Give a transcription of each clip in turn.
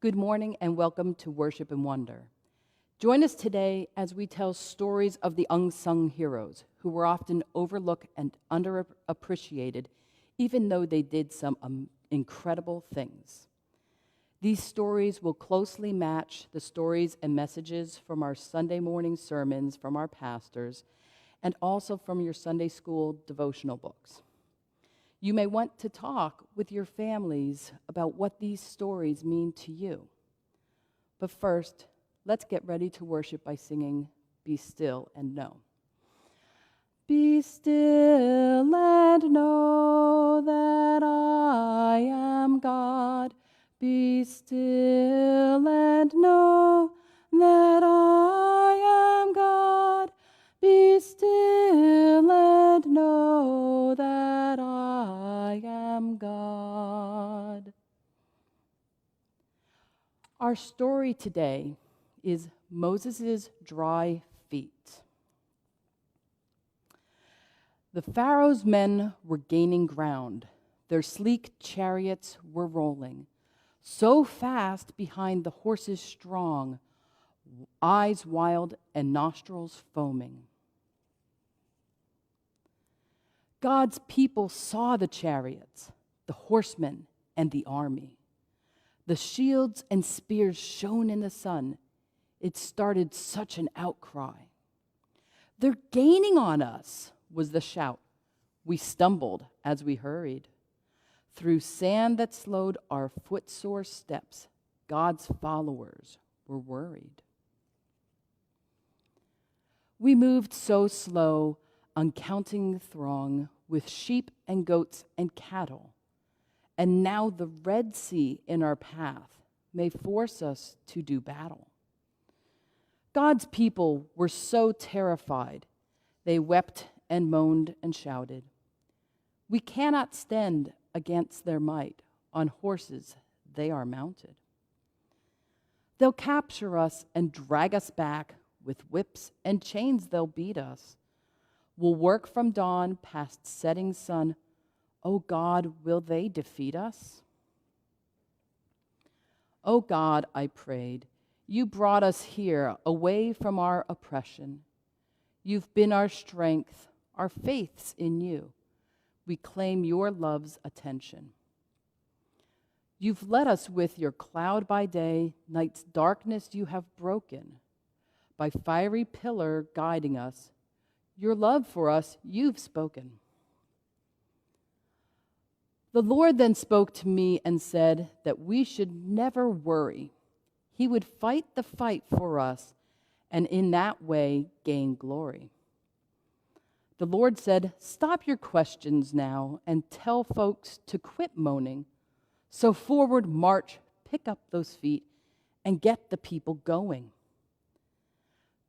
Good morning and welcome to Worship and Wonder. Join us today as we tell stories of the unsung heroes who were often overlooked and underappreciated, even though they did some incredible things. These stories will closely match the stories and messages from our Sunday morning sermons from our pastors and also from your Sunday school devotional books. You may want to talk with your families about what these stories mean to you. But first, let's get ready to worship by singing Be Still and Know. Be still and know that I am God. Be still and know that I am God. Be still and know that I am God. Our story today is Moses' dry feet. The Pharaoh's men were gaining ground. Their sleek chariots were rolling, so fast behind the horses strong, eyes wild and nostrils foaming. God's people saw the chariots, the horsemen, and the army. The shields and spears shone in the sun. It started such an outcry. "They're gaining on us," was the shout. We stumbled as we hurried. Through sand that slowed our footsore steps, God's followers were worried. We moved so slow, uncounting throng, with sheep and goats and cattle. And now the Red Sea in our path may force us to do battle. God's people were so terrified, they wept and moaned and shouted. We cannot stand against their might. On horses they are mounted. They'll capture us and drag us back. With whips and chains they'll beat us. We'll work from dawn past setting sun. Oh God, will they defeat us? Oh God, I prayed, you brought us here away from our oppression. You've been our strength, our faith's in you. We claim your love's attention. You've led us with your cloud by day, night's darkness you have broken. By fiery pillar guiding us, your love for us you've spoken. The Lord then spoke to me and said that we should never worry. He would fight the fight for us and in that way gain glory. The Lord said, "Stop your questions now and tell folks to quit moaning. So forward march, pick up those feet, and get the people going."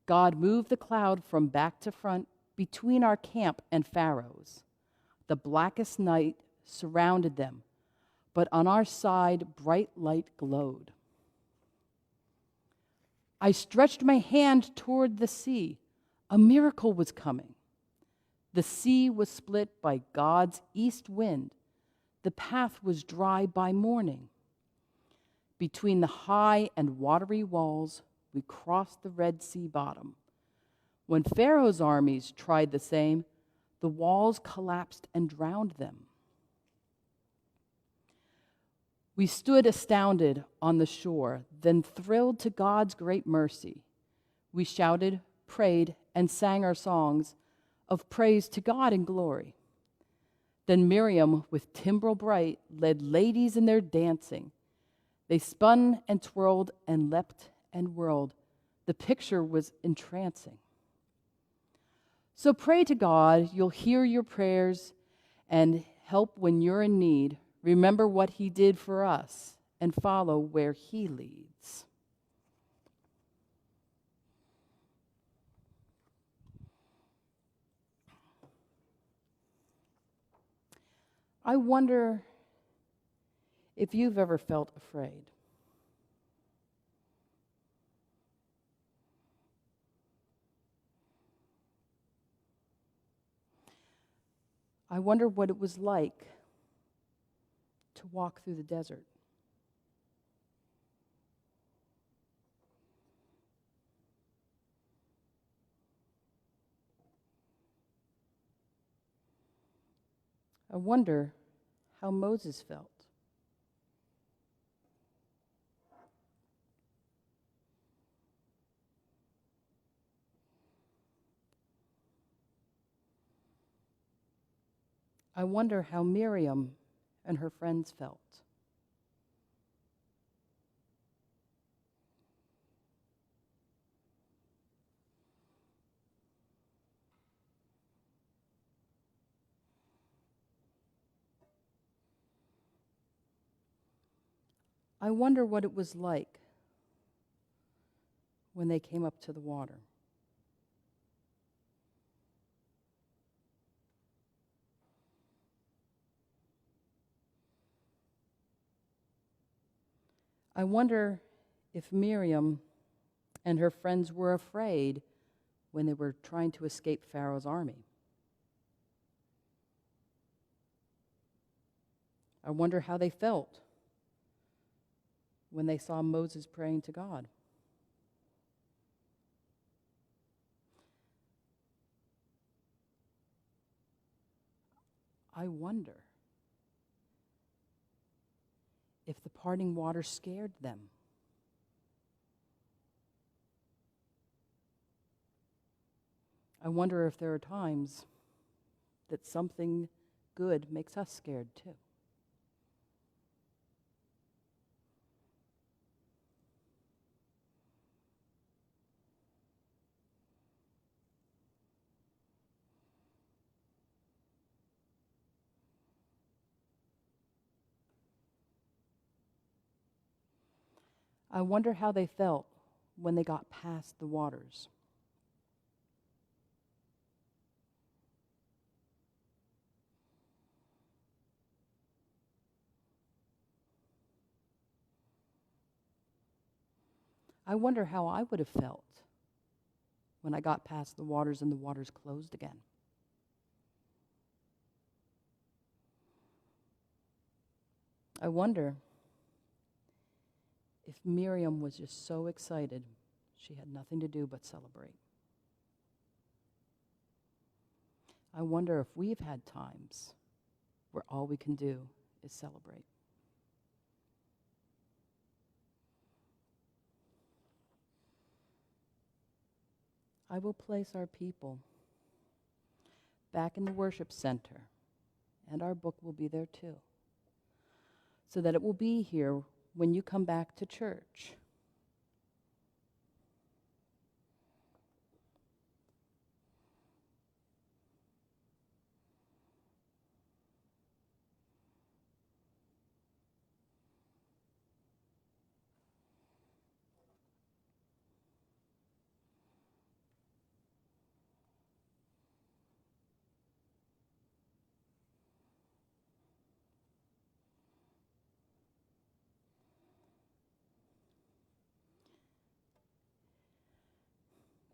God moved the cloud from back to front between our camp and Pharaoh's. The blackest night surrounded them, but on our side bright light glowed. I stretched my hand toward the sea. A miracle was coming. The sea was split by God's east wind. The path was dry by morning. Between the high and watery walls, we crossed the Red Sea bottom. When Pharaoh's armies tried the same, the walls collapsed and drowned them. We stood astounded on the shore, then thrilled to God's great mercy. We shouted, prayed, and sang our songs of praise to God in glory. Then Miriam, with timbrel bright, led ladies in their dancing. They spun and twirled and leapt and whirled. The picture was entrancing. So pray to God, you'll hear your prayers and help when you're in need. Remember what he did for us and follow where he leads. I wonder if you've ever felt afraid. I wonder what it was like to walk through the desert. I wonder how Moses felt. I wonder how Miriam and her friends felt. I wonder what it was like when they came up to the water. I wonder if Miriam and her friends were afraid when they were trying to escape Pharaoh's army. I wonder how they felt when they saw Moses praying to God. I wonder if the parting water scared them. I wonder if there are times that something good makes us scared too. I wonder how they felt when they got past the waters. I wonder how I would have felt when I got past the waters and the waters closed again. I wonder if Miriam was just so excited she had nothing to do but celebrate. I wonder if we've had times where all we can do is celebrate. I will place our people back in the worship center, and our book will be there too, so that it will be here when you come back to church.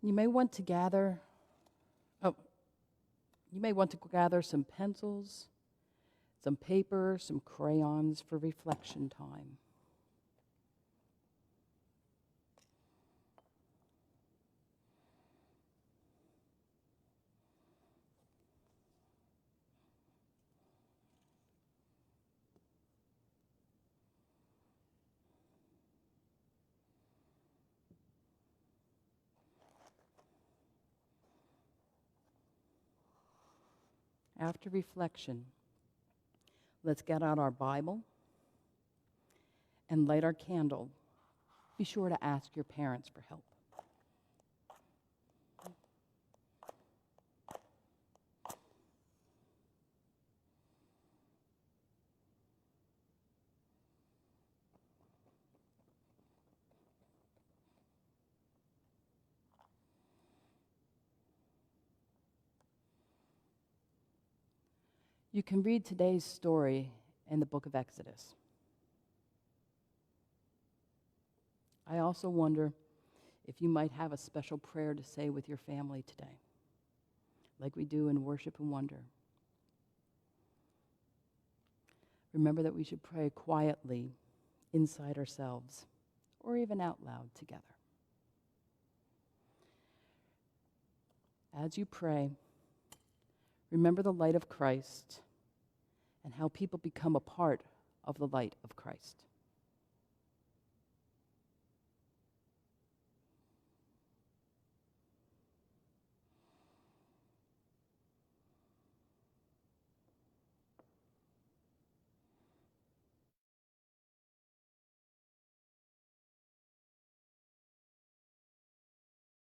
You may want to gather some pencils, some paper, some crayons for reflection time. After reflection, let's get out our Bible and light our candle. Be sure to ask your parents for help. You can read today's story in the book of Exodus. I also wonder if you might have a special prayer to say with your family today, like we do in Worship and Wonder. Remember that we should pray quietly inside ourselves or even out loud together. As you pray, remember the light of Christ and how people become a part of the light of Christ.